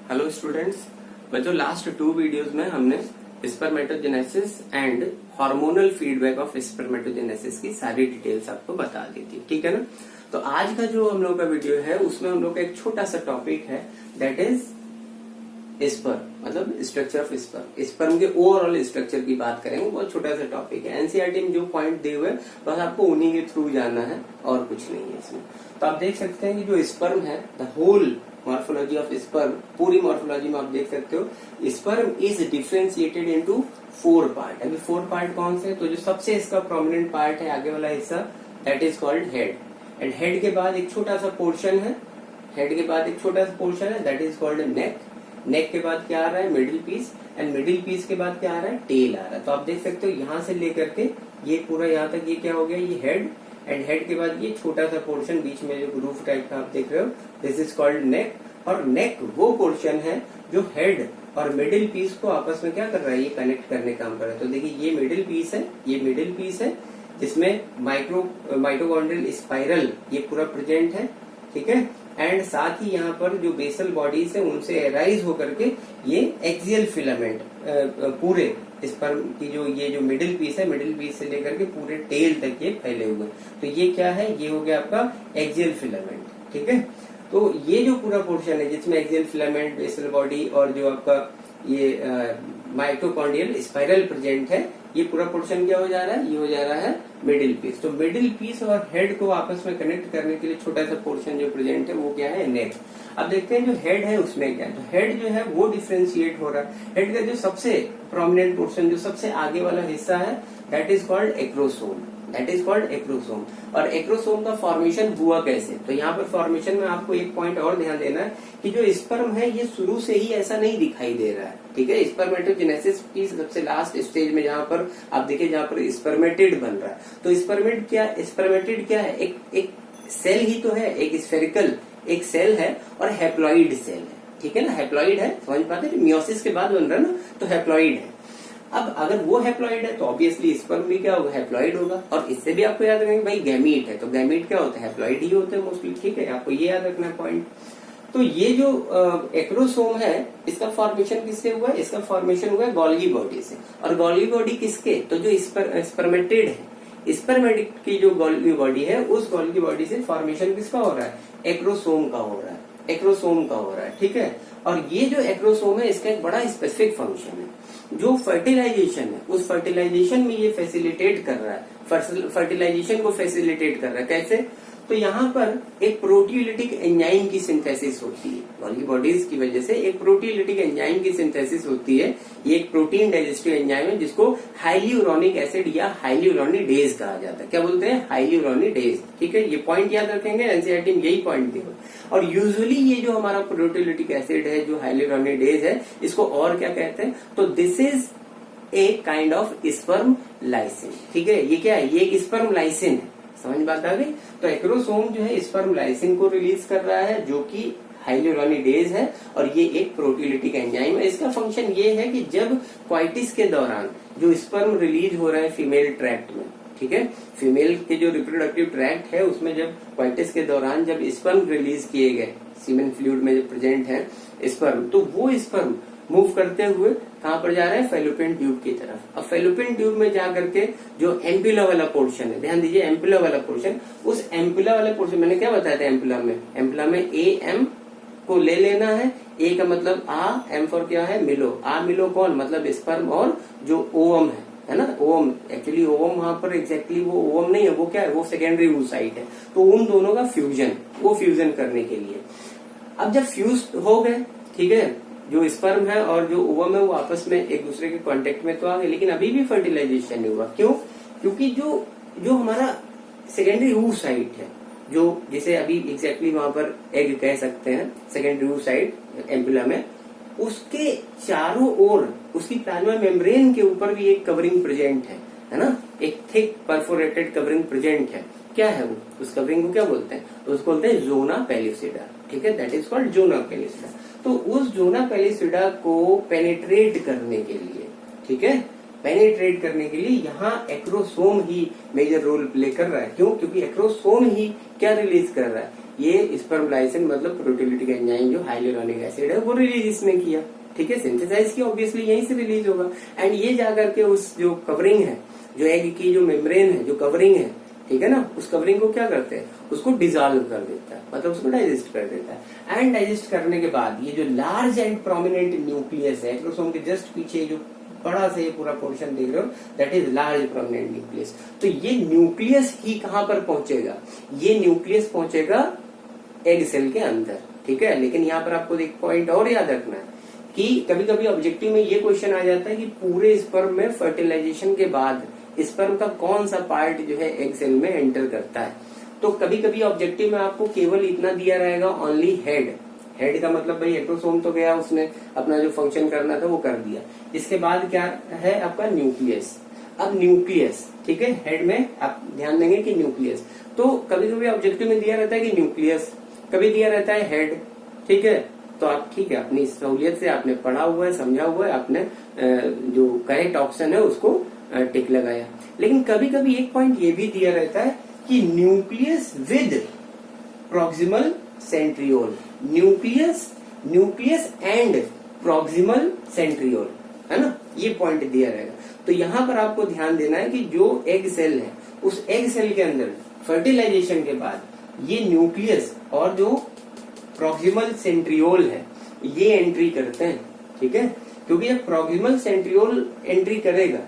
Hello students. बच्चों, last 2 videos में हमने spermatogenesis and hormonal feedback of spermatogenesis की सारी डिटेल्स आपको बता दी थी, ठीक है ना। तो आज का जो हम लोग का वीडियो है उसमें हम लोग का एक छोटा सा टॉपिक है, दैट इज स्पर्म, मतलब स्ट्रक्चर ऑफ स्पर्म। स्पर्म के ओवरऑल स्ट्रक्चर की बात करेंगे, बहुत छोटा सा टॉपिक है। एनसीईआरटी में जो पॉइंट दिए हुए बस आपको उन्हीं के थ्रू जाना है और कुछ नहीं है इसमें। तो आप देख सकते हैं कि जो स्पर्म है, the whole morphology of sperm, पूरी मॉर्फोलॉजी में आप देख सकते हो sperm is differentiated into 4 part. अभी 4 पार्ट कौन से? तो जो सबसे इसका प्रोमिनेंट पार्ट है आगे वाला हिस्सा, that is called head. And head के बाद एक छोटा सा पोर्शन है, हेड के बाद एक छोटा सा पोर्शन है, that is called neck. Neck के बाद क्या आ रहा है? Middle piece. And middle piece के बाद क्या आ रहा है? टेल आ रहा है। तो आप देख सकते हो यहाँ से लेकर के ये पूरा यहाँ तक ये क्या हो गया? ये हेड। एंड हेड के बाद ये छोटा सा पोर्शन बीच में जो ग्रूव टाइप का आप देख रहे हो, दिस इज कॉल्ड नेक। और नेक वो पोर्शन है जो हेड और मिडिल पीस को आपस में क्या कर रहा है? ये कनेक्ट करने का काम कर रहा है। तो देखिए ये मिडिल पीस है, ये मिडिल पीस है जिसमें माइटोकॉन्ड्रियल स्पाइरल ये पूरा प्रेजेंट है, ठीक है। एंड साथ ही यहाँ पर जो बेसल बॉडीज है उनसे एराइज होकर के ये एक्सियल फिलामेंट पूरे स्पर्म की जो मिडिल पीस है, मिडिल पीस से लेकर के पूरे टेल तक ये फैले हुए। तो ये क्या है? ये हो गया आपका एक्सियल फिलामेंट, ठीक है। तो ये जो पूरा पोर्शन है जिसमें एक्सियल फिलामेंट, बेसल बॉडी और जो आपका ये माइटोकॉन्ड्रियल स्पाइरल प्रेजेंट है, ये पूरा पोर्शन क्या हो जा रहा है? ये हो जा रहा है मिडिल पीस। तो मिडिल पीस और हेड को आपस में कनेक्ट करने के लिए छोटा सा पोर्शन जो प्रेजेंट है वो क्या है? नेक। अब देखते हैं जो हेड है उसमें क्या है। तो हेड जो है वो डिफरेंशिएट हो रहा है। हेड का जो सबसे प्रोमिनेंट पोर्शन, जो सबसे आगे वाला हिस्सा है, that is called acrosome, that is called acrosome. और एक्रोसोम का फॉर्मेशन हुआ कैसे? तो यहाँ पर फॉर्मेशन में आपको एक पॉइंट और ध्यान देना है कि जो स्पर्म है ये शुरू से ही ऐसा नहीं दिखाई दे रहा है, ठीक है। स्पर्मेटोजेनेसिस की सबसे लास्ट स्टेज में जहाँ पर आप देखिए, जहाँ पर स्पर्मेटिड बन रहा है, तो स्पर्मेटिड क्या है? एक सेल ही तो है, एक स्फेरिकल एक सेल है और हैप्लॉइड सेल है, ठीक है ना। हैप्लॉइड है, समझ पाते हैं? मियोसिस के बाद बन रहा है ना, तो हैप्लॉइड है। अब अगर वो हैप्लॉइड है तो ऑब्वियसली स्पर्म भी क्या होगा? हैप्लॉइड होगा। और इससे भी आपको याद रखेंगे भाई गैमीट है, तो गैमीट क्या होता है? हैप्लॉइड ही होते हैं मोस्टली, ठीक है। आपको ये याद रखना है पॉइंट। तो ये जो एक्रोसोम है इसका फॉर्मेशन किससे हुआ? इसका फॉर्मेशन हुआ गोल्गी बॉडी से। और गोल्गी बॉडी किसके? तो जो स्पर्मेटिड है, स्पर्मेटिड की जो गोल्गी बॉडी है, उस गोल्गी बॉडी से फॉर्मेशन किसका हो रहा है? एक्रोसोम का हो रहा है, एक्रोसोम का हो रहा है, ठीक है। और ये जो एक्रोसोम है इसका एक बड़ा स्पेसिफिक फंक्शन है, जो फर्टिलाइजेशन है उस फर्टिलाइजेशन में ये फैसिलिटेट कर रहा है, फर्टिलाइजेशन को फैसिलिटेट कर रहा है। कैसे? तो यहाँ पर एक प्रोटीलिटिक एंजाइम की सिंथेसिस होती है, गोल्गी बॉडीज की वजह से एक प्रोटीलिटिक एंजाइम की सिंथेसिस होती है। ये एक प्रोटीन डाइजेस्टिव एंजाइम है जिसको हाइल्यूरोनिक एसिड या हाइल्यूरोनिडेज कहा जाता है। क्या बोलते हैं? हाइल्यूरोनिडेज, ठीक है। ये पॉइंट याद रखेंगे, एनसीईआरटी में यही पॉइंट दिया। और यूजुअली ये जो हमारा प्रोटीलिटिक एसिड है, जो हाइल्यूरोनिडेज है, इसको और क्या कहते हैं? तो this is a kind of sperm lysine, ठीक है। ये क्या है? ये एक स्पर्म लाइसिन है, समझ बात आ गई। तो एक्रोसोम जो है स्पर्म लाइसिन को रिलीज कर रहा है जो कि हाइल्यूरोनिडेज है, और ये एक प्रोटीलिटिक एंजाइम है। इसका फंक्शन ये है कि जब क्वाइटिस के दौरान जो स्पर्म रिलीज हो रहे हैं फीमेल ट्रैक्ट में, ठीक है, फीमेल के जो रिप्रोडक्टिव ट्रैक्ट है उसमें जब क्वाइटिस के दौरान जब स्पर्म रिलीज किए गए, सीमेन फ्लूइड में जो प्रेजेंट है स्पर्म, तो वो स्पर्म मूव करते हुए कहाँ पर जा रहे हैं? फेलोपियन ट्यूब की तरफ। अब फेलोपियन ट्यूब में जा करके जो एम्पुला वाला पोर्शन है, ध्यान दीजिए, एम्पुला वाला पोर्शन, उस एम्पुला वाले पोर्शन मैंने क्या बताया था? एम्पुला में ए एम को ले लेना है। ए का मतलब आ, एम फॉर क्या है? मिलो। आ मिलो कौन? मतलब स्पर्म और जो ओवम है ना, ओवम। एक्चुअली ओवम वहां पर एग्जैक्टली वो ओवम नहीं है, वो क्या है? वो सेकेंडरी oocyte है। तो उन दोनों का फ्यूजन, वो फ्यूजन करने के लिए अब जब फ्यूज हो गए, ठीक है, जो स्पर्म है और जो ओवम है वो आपस में एक दूसरे के कांटेक्ट में तो आ गए, लेकिन अभी भी फर्टिलाइजेशन नहीं हुआ। क्यों? क्योंकि जो हमारा सेकेंडरी oocyte है, जो जिसे अभी एग्जैक्टली वहां पर एग कह सकते हैं, सेकेंडरी oocyte एम्पुला में, उसके चारों ओर उसकी प्लाज्मा मेम्ब्रेन के ऊपर भी एक कवरिंग प्रेजेंट है ना, एक थिक परफोरेटेड कवरिंग प्रेजेंट है। क्या है वो? उस कवरिंग को क्या बोलते हैं? तो उसको बोलते हैं जोना पेलिसिडा, ठीक है, that is called zona pellucida. तो उस जोना पेलिसिडा को पेनिट्रेट करने के लिए, ठीक है, पेनिट्रेट करने के लिए यहाँ एक्रोसोम ही मेजर रोल प्ले कर रहा है। क्यों? क्योंकि एक्रोसोम ही क्या रिलीज कर रहा है? ये स्पर्मलाइसिन मतलब प्रोटीयोलिटिक एंजाइम जो हाइलुरोनिक एसिड है वो रिलीज इसने किया, ठीक है, सिंथेसाइज किया, ऑब्वियसली यहीं से रिलीज होगा। एंड ये जाकर के उस जो कवरिंग है, जो एग की जो मेम्ब्रेन है, जो कवरिंग है, ठीक है ना, उस कवरिंग को क्या करते हैं, उसको डिसॉल्व कर देता है, मतलब उसको डाइजेस्ट कर देता है। एंड डाइजेस्ट करने के बाद ये जो लार्ज एंड प्रोमिनेंट न्यूक्लियस है, एक्सोसोम के जस्ट पीछे जो बड़ा से ये पूरा पोर्शन देख रहे हो, that is large prominent nucleus. तो ये न्यूक्लियस ही कहां पर पहुंचेगा, ये न्यूक्लियस पहुंचेगा एग सेल के अंदर, ठीक है। लेकिन यहाँ पर आपको एक पॉइंट और याद रखना है कि कभी कभी ऑब्जेक्टिव में ये क्वेश्चन आ जाता है कि पूरे स्पर्म में फर्टिलाइजेशन के बाद स्पर्म का कौन सा पार्ट जो है एग सेल में एंटर करता है। तो कभी कभी ऑब्जेक्टिव में आपको केवल इतना दिया रहेगा, ओनली हेड। हेड का मतलब भाई एक्टोसोम तो गया, उसने अपना जो फंक्शन करना था वो कर दिया। इसके बाद क्या है आपका न्यूक्लियस। अब न्यूक्लियस, ठीक है, हेड में आप ध्यान देंगे कि न्यूक्लियस। तो कभी कभी ऑब्जेक्टिव में दिया रहता है कि न्यूक्लियस, कभी दिया रहता है हेड, ठीक है। तो आप ठीक है अपनी सहूलियत से आपने पढ़ा हुआ है, समझा हुआ है, आपने जो करेक्ट ऑप्शन है उसको टिक लगाया। लेकिन कभी कभी एक पॉइंट ये भी दिया रहता है कि nucleus with proximal centriole, nucleus and proximal centriole, है ना, ये पॉइंट दिया रहेगा। तो यहाँ पर आपको ध्यान देना है कि जो एग सेल है, उस एग सेल के अंदर फर्टिलाइजेशन के बाद ये न्यूक्लियस और जो प्रॉक्सिमल सेंट्रियोल है ये एंट्री करते हैं, ठीक है। क्योंकि जब प्रॉक्सिमल सेंट्रियोल एंट्री करेगा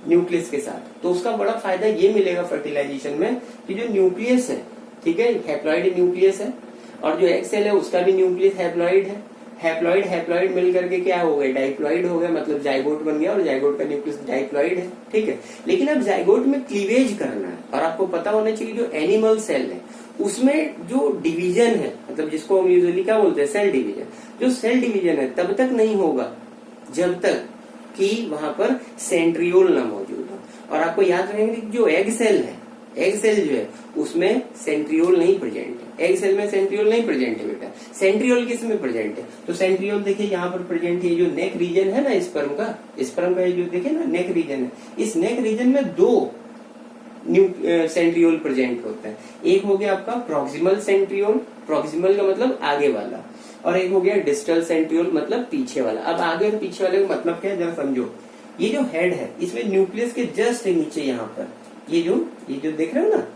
न्यूक्लियस के साथ, तो उसका बड़ा फायदा ये मिलेगा फर्टिलाइजेशन में कि जो न्यूक्लियस है, ठीक है, हैप्लॉइड न्यूक्लियस है, और जो एग सेल है उसका भी न्यूक्लियस हैप्लॉइड है। हैप्लॉइड मिल करके क्या हो गए, डाइप्लॉइड हो गया, मतलब जाइगोट बन गया, और जाइगोट का न्यूक्लियस डाइप्लॉइड है, ठीक है। लेकिन अब जाइगोट में क्लीवेज करना है, और आपको पता होना चाहिए जो एनिमल सेल है उसमें जो डिवीजन है, मतलब जिसको हम यूजुअली क्या बोलते हैं, सेल डिवीजन, जो सेल डिवीजन है तब तक नहीं होगा जब तक कि वहां पर सेंट्रियोल ना मौजूद हो। और आपको याद रखेंगे कि जो एग सेल है, एग सेल जो है उसमें सेंट्रियोल नहीं प्रेजेंट है, एग सेल में सेंट्रियोल नहीं प्रेजेंट है बेटा। सेंट्रियोल किस में प्रेजेंट है, तो सेंट्रियोल देखिए यहाँ पर प्रेजेंट है, जो नेक रीजन है ना स्पर्म का जो देखिए ना नेक रीजन है, इस नेक रीजन में दो सेंट्रियोल प्रेजेंट होता है। एक हो गया आपका प्रॉक्सिमल सेंट्रियोल, प्रॉक्सिमल का मतलब आगे वाला, और एक हो गया डिस्टल सेंट्रियोल मतलब पीछे वाला। अब आगे और पीछे वाले का मतलब क्या है जरा समझो। ये जो हेड है इसमें न्यूक्लियस के जस्ट नीचे यहाँ पर ये जो देख रहे हो ना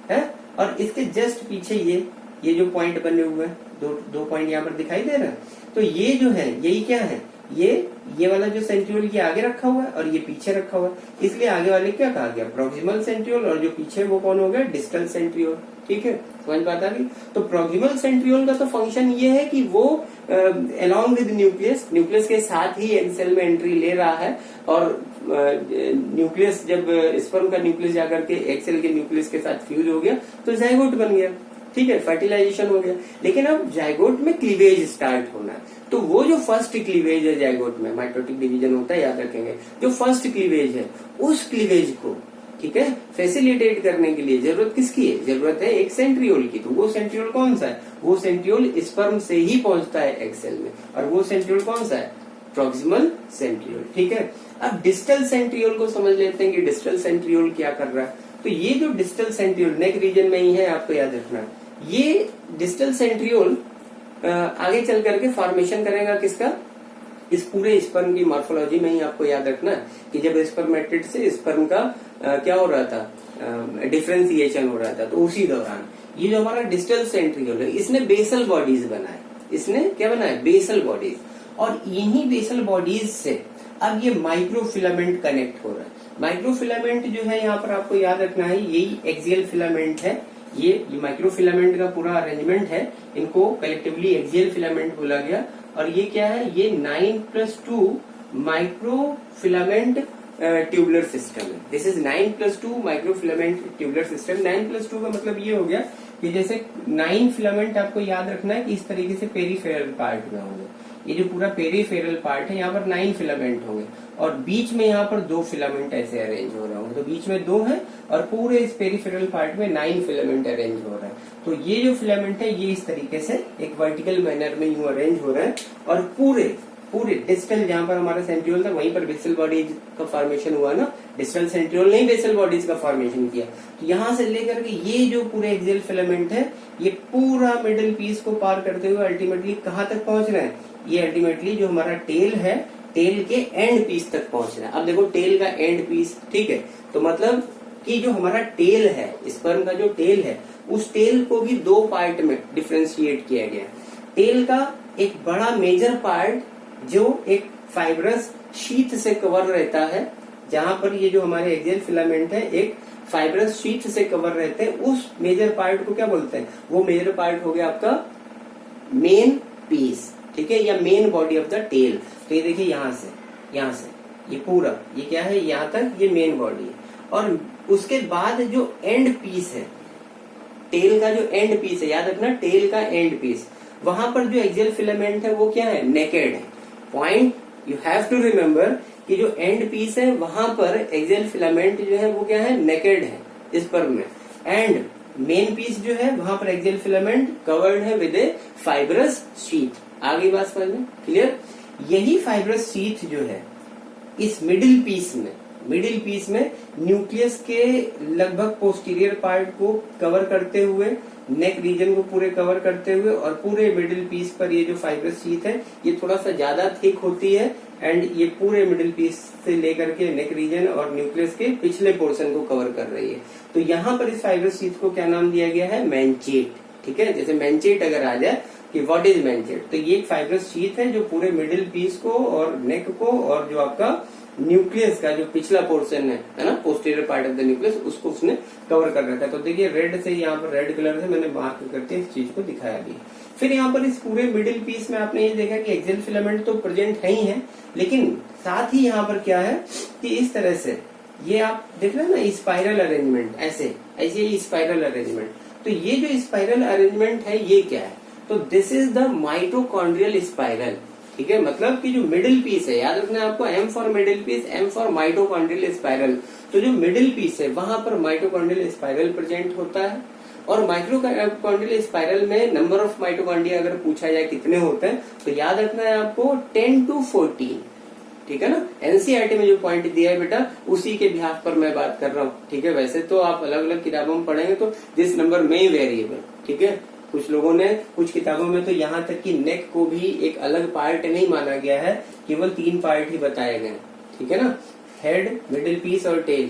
है, और इसके जस्ट पीछे ये जो पॉइंट बने हुए हैं, दो पॉइंट यहाँ पर दिखाई दे रहा है। तो ये जो है यही क्या है, ये वाला जो सेंट्रियोल ये आगे रखा हुआ है और ये पीछे रखा हुआ है, इसलिए आगे वाले क्या कहा गया, प्रॉक्सिमल सेंट्रियोल, और जो पीछे वो कौन हो गया, डिस्टल सेंट्रियोल, ठीक है, समझ पाता भी। तो प्रॉक्सिमल सेंट्रियोल का तो फंक्शन ये है कि वो अलोंग विद न्यूक्लियस के साथ ही एग सेल में एंट्री ले रहा है, और न्यूक्लियस जब स्पर्म का न्यूक्लियस जाकर के एग सेल के न्यूक्लियस के साथ फ्यूज हो गया तो जाइगोट बन गया, ठीक है, फर्टिलाइजेशन हो गया। लेकिन अब जाइगोट में क्लीवेज स्टार्ट होना है, तो वो जो फर्स्ट क्लीवेज है जाइगोट में, माइटोटिक डिवीजन होता है, याद रखेंगे, जो फर्स्ट क्लीवेज है उस क्लीवेज को, ठीक है, फैसिलिटेट करने के लिए जरूरत किसकी है, जरूरत है एक सेंट्रियोल की। तो वो सेंट्रियोल कौन सा है, वो सेंट्रियोल स्पर्म से ही पहुंचता है एग सेल में, और वो सेंट्रियोल कौन सा है, प्रॉक्सिमल सेंट्रियोल, ठीक है। अब डिस्टल सेंट्रियोल को समझ लेते हैं कि डिस्टल सेंट्रियोल क्या कर रहा है। तो ये जो डिस्टल सेंट्रियोल नेक रीजन में ही है, आपको याद रखना है, ये डिस्टल सेंट्रियोल आगे चल करके फॉर्मेशन करेगा किसका, इस पूरे स्पर्म की मॉर्फोलॉजी में ही आपको याद रखना है कि जब स्पर्मेटिड से स्पर्म का क्या हो रहा था, डिफरेंशिएशन हो रहा था, तो उसी दौरान ये जो हमारा डिस्टल सेंट्रियोल है इसने बेसल बॉडीज बनाए, इसने क्या बनाया, बेसल बॉडीज, और इन्हीं बेसल बॉडीज से अब ये माइक्रोफिलामेंट कनेक्ट हो रहा है। माइक्रोफिलामेंट जो है यहाँ पर आपको याद रखना है, यही एक्सियल फिलामेंट है, ये माइक्रोफिलामेंट का पूरा अरेंजमेंट है, इनको कलेक्टिवली एक्सियल फिलामेंट बोला गया। और ये क्या है, ये 9+2 माइक्रोफिलामेंट ट्यूबुलर सिस्टम है। This is 9+2 microfilament tubular system. 9+2 का मतलब ये हो गया कि जैसे 9 फिलामेंट आपको याद रखना है कि इस तरीके से पेरीफेरल पार्ट में होंगे, ये जो पूरा पेरीफेरल पार्ट है यहाँ पर 9 फिलामेंट होंगे, और बीच में यहाँ पर 2 फिलामेंट ऐसे अरेंज हो रहे होंगे, तो बीच में 2 है और पूरे इस पेरीफेरल पार्ट में 9 फिलामेंट अरेंज हो रहा है। तो ये जो फिलामेंट है ये इस तरीके से एक वर्टिकल मैनर में यूं अरेंज हो रहा है, और पूरे पूरे डिस्टल जहां पर हमारा सेंट्रियोल था वहीं पर बेसल बॉडीज का फॉर्मेशन हुआ ना, डिस्टल सेंट्रियोल नहीं बेसल बॉडीज का फॉर्मेशन किया। तो यहां से लेकर के ये जो पूरे एक्सियल फिलामेंट है ये पूरा मिडिल पीस को पार करते हुए अल्टीमेटली कहां तक पहुंच रहे हैं, ये अल्टीमेटली जो हमारा टेल है, टेल के एंड पीस तक पहुंच रहा है। अब देखो टेल का एंड पीस, ठीक है, तो मतलब कि जो हमारा टेल है, स्पर्म का जो टेल है, उस टेल को भी दो पार्ट में डिफ्रेंशिएट किया गया। टेल का एक बड़ा मेजर पार्ट जो एक फाइब्रस शीथ से कवर रहता है, जहां पर ये जो हमारे एक्सियल फिलामेंट है एक फाइब्रस शीथ से कवर रहते हैं, उस मेजर पार्ट को क्या बोलते हैं, वो मेजर पार्ट हो गया आपका मेन पीस, ठीक है, या main body of the tail. तो ये देखिए यहां से ये पूरा ये क्या है, यहां तक ये मेन बॉडी है। और उसके बाद जो एंड पीस है, टेल का जो एंड पीस है, याद रखना टेल का एंड पीस, वहां पर जो एक्सियल फिलामेंट है वो क्या है, नेकेड है। Point you have to remember कि जो एंड पीस है वहां पर एक्सियल फिलामेंट जो है वो क्या है, नेकेड है स्पर्म में। एंड मेन पीस जो है वहां पर एक्सियल फिलामेंट कवर्ड है विद ए फाइब्रस शीथ। आगे बात समझ में क्लियर। यही फाइब्रस शीथ जो है इस मिडिल पीस में न्यूक्लियस के लगभग पोस्टीरियर पार्ट को कवर करते हुए, नेक रीजन को पूरे कवर करते हुए, और पूरे मिडिल पीस पर ये जो फाइब्रस शीथ है ये थोड़ा सा ज्यादा थिक होती है, एंड ये पूरे मिडिल पीस से लेकर के नेक रीजन और न्यूक्लियस के पिछले पोर्शन को कवर कर रही है। तो यहाँ पर इस फाइब्रस शीथ को क्या नाम दिया गया है, मैंचेट, ठीक है। जैसे मैंचेट अगर आ जाए कि व्हाट इज मैंचेट, तो ये एक फाइब्रस शीथ है जो पूरे मिडिल पीस को और नेक को और जो आपका न्यूक्लियस का जो पिछला पोर्शन है ना, posterior part of the nucleus, उसको उसने कवर कर रखा है। तो देखिए रेड से यहाँ पर रेड कलर से मैंने मार्क करके इस चीज को दिखाया भी। फिर यहाँ पर इस पूरे मिडिल पीस में आपने ये देखा कि एक्सियल फिलामेंट तो प्रेजेंट है ही है, लेकिन साथ ही यहाँ पर क्या है कि इस तरह से ये आप देख रहे हैं ना, स्पाइरल अरेंजमेंट, ऐसे ये स्पाइरल अरेंजमेंट। तो ये जो स्पाइरल अरेंजमेंट है ये क्या है, तो this is the mitochondrial spiral, ठीक है। मतलब कि जो मिडिल पीस है, याद रखना आपको, M for middle piece, M for mitochondrial spiral. तो जो मिडिल पीस है वहां पर माइटोकॉन्ड्रियल स्पाइरल प्रेजेंट होता है, और माइटोकॉन्ड्रियल स्पाइरल में नंबर ऑफ माइटोकॉन्ड्रिया अगर पूछा जाए कितने होते हैं, तो याद रखना है आपको 10 to 14, ठीक है ना। एनसीईआरटी में जो पॉइंट दिया है बेटा उसी के बिहाफ पर मैं बात कर रहा हूँ, ठीक है। वैसे तो आप अलग अलग किताबों में पढ़ेंगे तो दिस नंबर में वेरिएबल, ठीक है। कुछ लोगों ने कुछ किताबों में तो यहाँ तक कि नेक को भी एक अलग पार्ट नहीं माना गया है, केवल 3 पार्ट ही बताए गए, ठीक है ना, हेड, मिडिल पीस और टेल।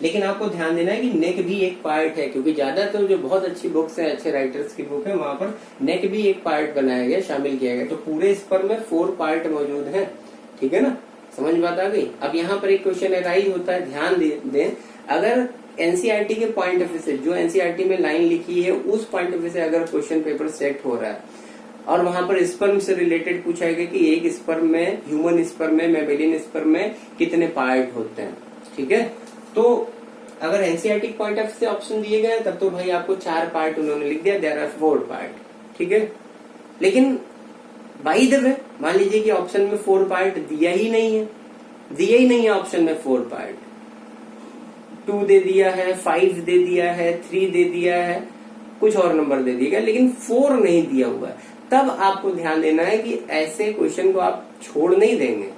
लेकिन आपको ध्यान देना है कि नेक भी एक पार्ट है, क्योंकि ज्यादातर जो बहुत अच्छी बुक्स है, अच्छे राइटर्स की बुक है, वहां पर नेक भी एक पार्ट बनाया गया, शामिल किया गया। तो पूरे स्पर्म में 4 पार्ट मौजूद है, ठीक है ना, समझ बात आ गई। अब यहाँ पर एक क्वेश्चन एराइज होता है, ध्यान दें, अगर एनसीईआरटी के पॉइंट ऑफ व्यू से, जो एनसीईआरटी में लाइन लिखी है उस पॉइंट ऑफ व्यू से अगर क्वेश्चन पेपर सेट हो रहा है और वहां पर स्पर्म से रिलेटेड पूछा है कि एक स्पर्म में, ह्यूमन स्पर्म में, मैमेलियन स्पर्म में कितने पार्ट होते हैं, ठीक है। तो अगर एनसीईआरटी पॉइंट ऑफ व्यू से ऑप्शन दिए गए तब तो भाई आपको 4 पार्ट उन्होंने लिख दिया, देयर आर 4 पार्ट, ठीक है। लेकिन बाय द वे मान लीजिए कि ऑप्शन में 4 पार्ट दिया ही नहीं है ऑप्शन में 4 पार्ट, 2 दे दिया है, 5 दे दिया है, 3 दे दिया है, कुछ और नंबर दे दिया गया, लेकिन 4 नहीं दिया हुआ है, तब आपको ध्यान देना है कि ऐसे क्वेश्चन को आप छोड़ नहीं देंगे,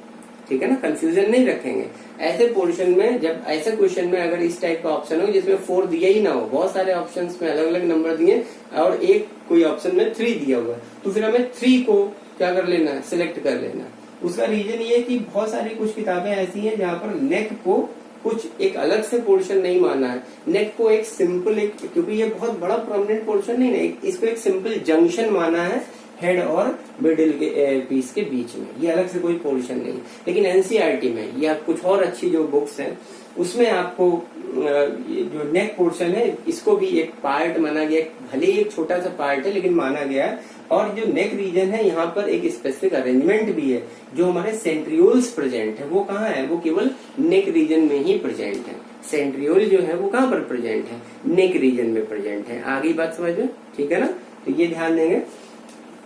ठीक है ना, कंफ्यूजन नहीं रखेंगे। ऐसे पोर्शन में, जब ऐसे क्वेश्चन में अगर इस टाइप का ऑप्शन हो जिसमें 4 दिया ही ना हो, बहुत सारे ऑप्शंस में अलग अलग नंबर दिए और एक कोई ऑप्शन में 3 दिया हुआ है, तो फिर हमें 3 को क्या कर लेना है, सिलेक्ट कर लेना। उसका रीजन ये कि बहुत सारी कुछ किताबें ऐसी हैं जहां पर नेक को कुछ एक अलग से पोर्शन नहीं माना है, नेक को एक सिंपल, एक, क्योंकि ये बहुत बड़ा प्रोमिनेंट पोर्शन नहीं है, इसको एक सिंपल जंक्शन माना है हेड और मिडिल के पीस के बीच में, ये अलग से कोई पोर्शन नहीं। लेकिन एनसीईआरटी में या कुछ और अच्छी जो बुक्स हैं उसमें आपको जो नेक पोर्शन है इसको भी एक पार्ट माना गया, भले ही एक छोटा सा पार्ट है लेकिन माना गया है। और जो नेक रीजन है यहाँ पर एक स्पेसिफिक अरेंजमेंट भी है, जो हमारे सेंट्रियोल्स प्रेजेंट है वो कहाँ है, वो केवल नेक रीजन में ही प्रेजेंट है। सेंट्रियोल जो है वो कहाँ पर प्रेजेंट है, नेक रीजन में प्रेजेंट है। आगे बात समझ में, ठीक है ना, तो ये ध्यान देंगे।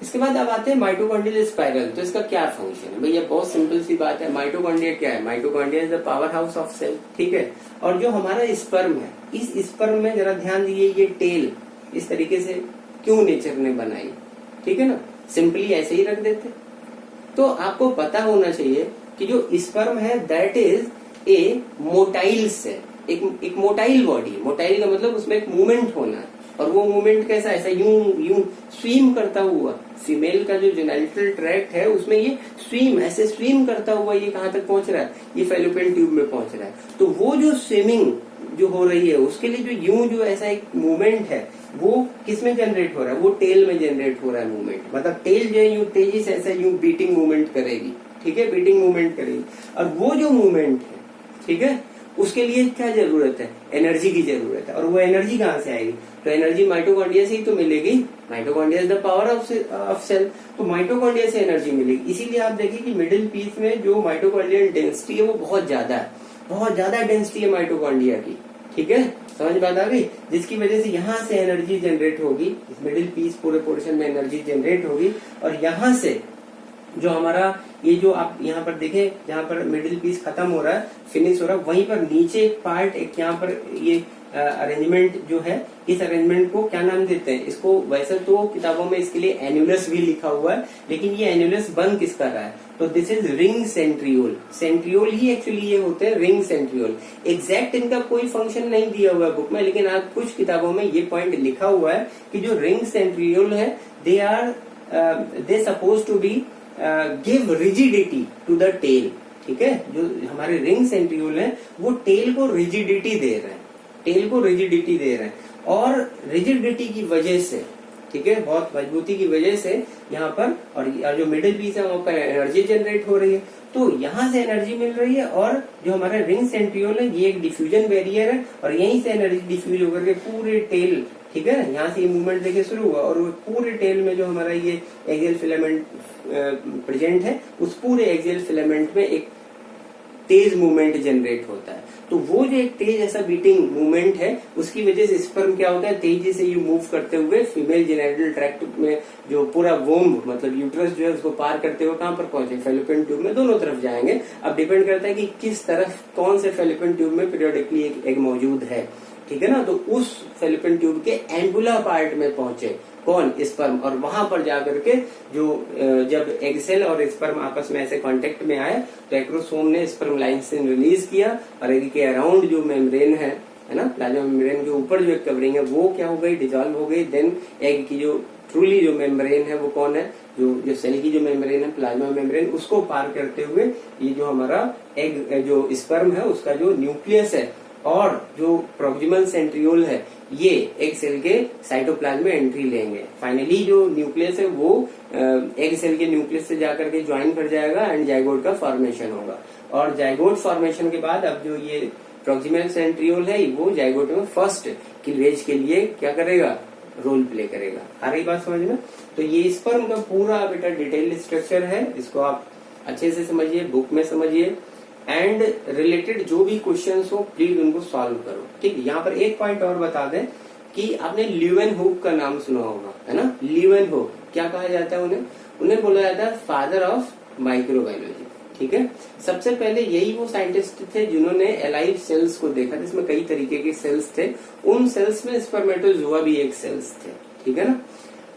इसके बाद अब आते हैं माइटोकॉन्ड्रियल स्पाइरल। तो इसका क्या फंक्शन है भैया, बहुत सिंपल सी बात है। माइटोकॉन्ड्रिया क्या है, mitochondria is the power house of cell, ठीक है। और जो हमारा स्पर्म है, इस स्पर्म में जरा ध्यान दीजिए, ये टेल इस तरीके से क्यों नेचर ने बनाई, ठीक है ना, सिंपली ऐसे ही रख देते, तो आपको पता होना चाहिए कि जो स्पर्म है that is a motile cell, एक मोटाइल बॉडी। मोटाइल का मतलब उसमें एक मूवमेंट होना है, और वो मूवमेंट कैसा, ऐसा यूं स्विम करता हुआ। फीमेल का जो जेनिटल ट्रैक्ट है उसमें ये ऐसे स्विम करता हुआ ये कहां तक पहुंच रहा है, ये फैलोपियन ट्यूब में पहुंच रहा है। तो वो जो स्विमिंग जो हो रही है उसके लिए जो ऐसा एक मूवमेंट है वो किस में जनरेट हो रहा है, वो टेल में जनरेट हो रहा है मूवमेंट। मतलब टेल जो है यूं तेजी से ऐसा यूं बीटिंग मूवमेंट करेगी, ठीक है, बीटिंग मूवमेंट करेगी। और वो जो मूवमेंट है, ठीक है, उसके लिए क्या जरूरत है, एनर्जी की जरूरत है। और वो एनर्जी कहाँ से आएगी, तो एनर्जी माइटोकॉन्ड्रिया से ही तो मिलेगी। Mitochondria is the power of cell, तो माइटोकॉन्ड्रिया से एनर्जी मिलेगी। इसीलिए आप देखिए कि मिडिल पीस में जो माइटोकॉन्ड्रियल डेंसिटी है वो बहुत ज्यादा है, बहुत ज्यादा डेंसिटी है माइटोकॉन्ड्रिया की, ठीक है, समझ बात आ गई। जिसकी वजह से यहाँ से एनर्जी जनरेट होगी, इस मिडिल पीस पूरे पोर्शन में एनर्जी जनरेट होगी। और यहाँ से जो हमारा ये जो आप यहाँ पर देखें, जहाँ पर मिडिल पीस खत्म हो रहा है, फिनिश हो रहा है, वहीं पर नीचे एक पार्ट, एक यहाँ पर ये अरेंजमेंट जो है, इस अरेंजमेंट को क्या नाम देते हैं, इसको वैसे तो किताबों में इसके लिए एन्युलस भी लिखा हुआ है, लेकिन ये एन्युलस बन किस कर रहा है, तो this is ring centriole. Centriole he actually ये होते हैं, रिंग सेंट्रियोल। एग्जैक्ट इनका कोई फंक्शन नहीं दिया हुआ है बुक में, लेकिन आज कुछ किताबों में ये पॉइंट लिखा हुआ है कि जो रिंग सेंट्रियोल है they suppose to be give rigidity to the tail, ठीक है। जो हमारे रिंग सेंट्रियोल है वो टेल को रिजिडिटी दे रहे हैं, टेल को रिजिडिटी दे रहे हैं। और रिजिडिटी की वजह से, ठीक है, बहुत मजबूती की वजह से यहाँ पर, और जो मिडिल पीस है वहाँ पर एनर्जी जनरेट हो रही है, तो यहाँ से एनर्जी मिल रही है। और जो हमारा रिंग सेंट्रियोल है ये एक डिफ्यूजन बैरियर है, और यहीं से एनर्जी डिफ्यूज होकर के पूरे टेल, ठीक है, यहाँ से ये मूवमेंट देखिए शुरू हुआ, और पूरे टेल में जो हमारा ये एक्सियल फिलामेंट प्रेजेंट है, उस पूरे एक्सियल फिलामेंट में एक तेज मूवमेंट जनरेट होता है। तो वो जो एक तेज ऐसा बीटिंग मूवमेंट है, उसकी वजह से स्पर्म क्या होता है, तेजी से ये मूव करते हुए फीमेल जेनिटल ट्रैक्ट में जो पूरा वोम्ब मतलब यूट्रस जो है उसको पार करते हुए कहाँ पर पहुंचे, फैलोपियन ट्यूब में, दोनों तरफ जाएंगे। अब डिपेंड करता है कि किस तरफ, कौन से फैलोपियन ट्यूब में पीरियोडिकली एक एग मौजूद है, ठीक है ना। तो उस फैलोपियन ट्यूब के एंगुलर पार्ट में पहुंचे कौन, स्पर्म, और वहां पर जाकर के जो जब एग सेल और स्पर्म आपस में ऐसे कांटेक्ट में आए तो एक्रोसोम ने स्पर्म लाइन से रिलीज किया, और एग के अराउंड जो मेम्ब्रेन है ना, प्लाज्मा मेम्ब्रेन के ऊपर जो एक कवरिंग है वो क्या हो गई, डिजॉल्व हो गई। देन एग की जो ट्रूली जो मेम्ब्रेन है वो कौन है, जो सेल की जो मेम्ब्रेन है, प्लाज्मा मेम्ब्रेन, उसको पार करते हुए ये जो हमारा एग जो स्पर्म है उसका जो न्यूक्लियस है और जो प्रोक्सिमल सेंट्रियोल है ये एग सेल के साइटोप्लाज्म में एंट्री लेंगे। फाइनली जो न्यूक्लियस है वो एग सेल के न्यूक्लियस से जाकर के ज्वाइन कर जाएगा एंड जाइगोट का फॉर्मेशन होगा। और जाइगोट फॉर्मेशन के बाद अब जो ये प्रोक्सिमल सेंट्रियोल है वो जाइगोट में फर्स्ट क्लीवेज के लिए क्या करेगा, रोल प्ले करेगा। आ रही बात समझ में। तो ये स्पर्म का पूरा बेटा डिटेल स्ट्रक्चर है, इसको आप अच्छे से समझिए, बुक में समझिए, एंड रिलेटेड जो भी क्वेश्चंस हो प्लीज उनको सॉल्व करो, ठीक है। यहाँ पर एक पॉइंट और बता दें कि आपने लीवेनहुक का नाम सुना होगा, है ना। लीवेनहुक क्या कहा जाता है उन्हें बोला जाता है फादर ऑफ माइक्रोबायोलॉजी, ठीक है। सबसे पहले यही वो साइंटिस्ट थे जिन्होंने एलाइव सेल्स को देखा, जिसमें कई तरीके के सेल्स थे, उन सेल्स में स्पर्मेटोजोआ भी एक सेल्स थे, ठीक है ना।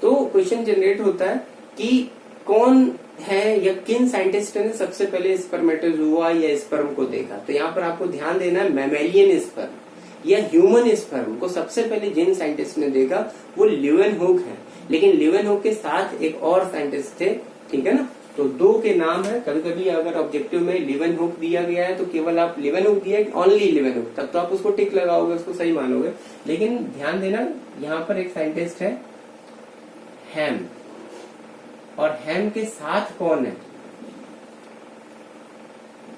तो क्वेश्चन जनरेट होता है कि कौन है या किन साइंटिस्ट ने सबसे पहले स्पर्मेटोजोआ या स्पर्म को देखा। तो यहाँ पर आपको ध्यान देना है, मैमेलियन स्पर्म या ह्यूमन स्पर्म को सबसे पहले जिन साइंटिस्ट ने देखा वो लीवेनहुक है। लेकिन लीवेनहुक के साथ एक और साइंटिस्ट थे, ठीक है ना। तो दो के नाम है, कभी कभी अगर ऑब्जेक्टिव में लीवेनहुक दिया गया है तो केवल आप लीवेनहुक दिया ओनली लीवेनहुक, तब तो आप उसको टिक लगाओगे, उसको सही मानोगे। लेकिन ध्यान देना यहाँ पर एक साइंटिस्ट है हैम, और हैम के साथ कौन है,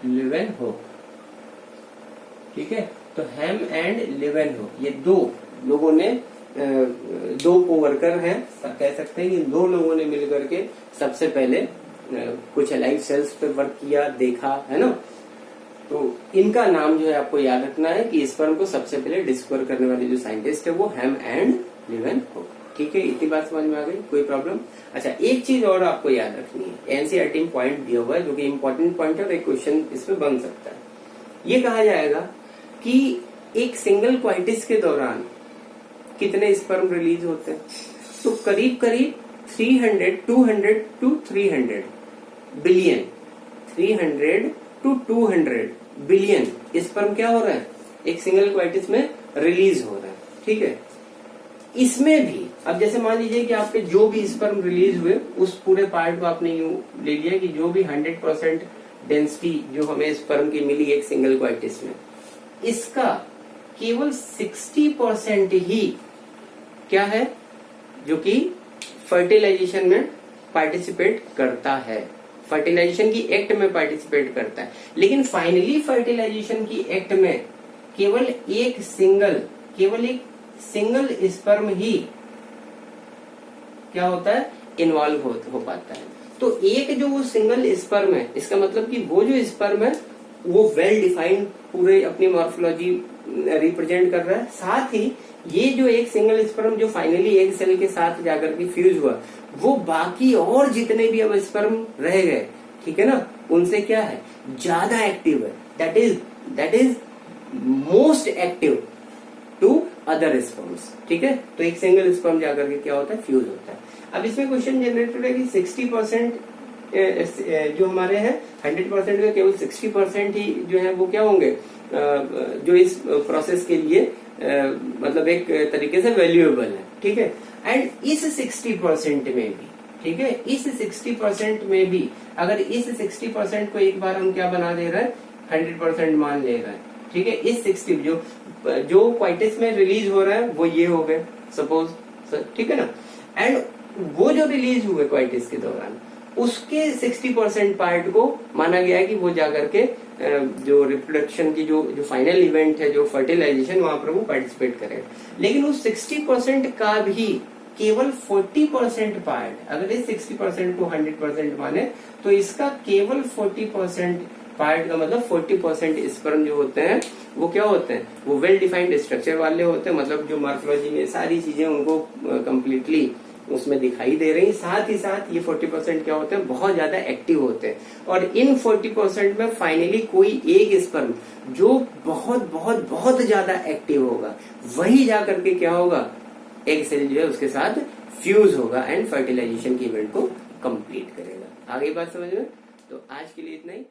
लीवेनहुक, ठीक है। तो हैम एंड लीवेनहुक ये दो लोगों ने, दो कोवर्कर हैं कह सकते हैं कि दो लोगों ने मिलकर के सबसे पहले कुछ लाइव सेल्स पे वर्क किया, देखा, है ना। तो इनका नाम जो है आपको याद रखना है कि स्पर्म को सबसे पहले डिस्कवर करने वाले जो साइंटिस्ट है वो हैम एंड लीवेनहुक, ठीक है। इतनी बात समझ में आ गई, कोई प्रॉब्लम। अच्छा, एक चीज और आपको याद रखनी है, एनसीईआरटी में पॉइंट दिया हुआ है जो कि इम्पोर्टेंट पॉइंट है और एक क्वेश्चन इसमें बन सकता है। ये कहा जाएगा कि एक सिंगल क्वाइटिस के दौरान कितने स्पर्म रिलीज होते हैं, तो करीब करीब 300 200 to 300 billion, 300 to 200 billion sperm क्या हो रहा है एक सिंगल क्वाइटिस में रिलीज हो रहा है। ठीक है, इसमें भी अब जैसे मान लीजिए कि आपके जो भी स्पर्म रिलीज हुए उस पूरे पार्ट को आपने यूं ले लिया कि जो भी 100% डेंसिटी जो हमें स्पर्म की मिली एक सिंगल क्वाइटिस में, इसका केवल 60% ही क्या है जो कि फर्टिलाइजेशन में पार्टिसिपेट करता है, फर्टिलाइजेशन की एक्ट में पार्टिसिपेट करता है। लेकिन फाइनली फर्टिलाइजेशन की एक्ट में केवल एक सिंगल स्पर्म ही क्या होता है इन्वॉल्व हो पाता है। तो एक जो वो सिंगल स्पर्म है, इसका मतलब कि वो जो स्पर्म है वो वेल डिफाइंड पूरे अपनी मॉर्फोलॉजी रिप्रेजेंट कर रहा है। साथ ही ये जो एक सिंगल स्पर्म जो फाइनली एक सेल के साथ जाकर के फ्यूज हुआ, वो बाकी और जितने भी अब स्पर्म रह गए, ठीक है ना, उनसे क्या है ज्यादा एक्टिव है, that is most active to other sperms. ठीक है, तो एक सिंगल स्पर्म जाकर के क्या होता है फ्यूज होता है। अब इसमें क्वेश्चन जनरेटेड है कि 60% जो हमारे हैं 100% में केवल 60% ही जो है वो क्या होंगे जो इस प्रोसेस के लिए मतलब एक तरीके से वैल्यूएबल है। ठीक है, एंड इस 60% में भी, ठीक है, इस 60% में भी अगर इस 60% को एक बार हम क्या बना दे रहे हैं 100% मान ले रहे हैं। ठीक है, इस 60 जो क्वाइटिस में रिलीज हो रहा है वो ये हो गए सपोज, ठीक है ना, एंड वो जो रिलीज हुए क्वाइटिस के दौरान उसके 60% पार्ट को माना गया है कि वो जाकर के जो रिप्रोडक्शन की जो फाइनल इवेंट है जो फर्टिलाइजेशन वहां पर वो पार्टिसिपेट करेगा। लेकिन उस 60% का भी केवल 40% पार्ट, अगर इस 60% को 100% माने तो इसका केवल 40% पार्ट का मतलब 40% स्पर्म जो होते हैं वो क्या होते हैं, वो वेल डिफाइंड स्ट्रक्चर वाले होते हैं, मतलब जो मॉर्फोलॉजी में सारी चीजें उनको कंप्लीटली उसमें दिखाई दे रही। साथ ही साथ ये 40% क्या होते हैं बहुत ज्यादा एक्टिव होते हैं, और इन 40% में फाइनली कोई एक स्पर्म जो बहुत बहुत बहुत ज्यादा एक्टिव होगा वही जाकर के क्या होगा एक सेल जो है उसके साथ फ्यूज होगा एंड फर्टिलाइजेशन की इवेंट को कंप्लीट करेगा। आगे बात समझ में? तो आज के लिए इतना ही।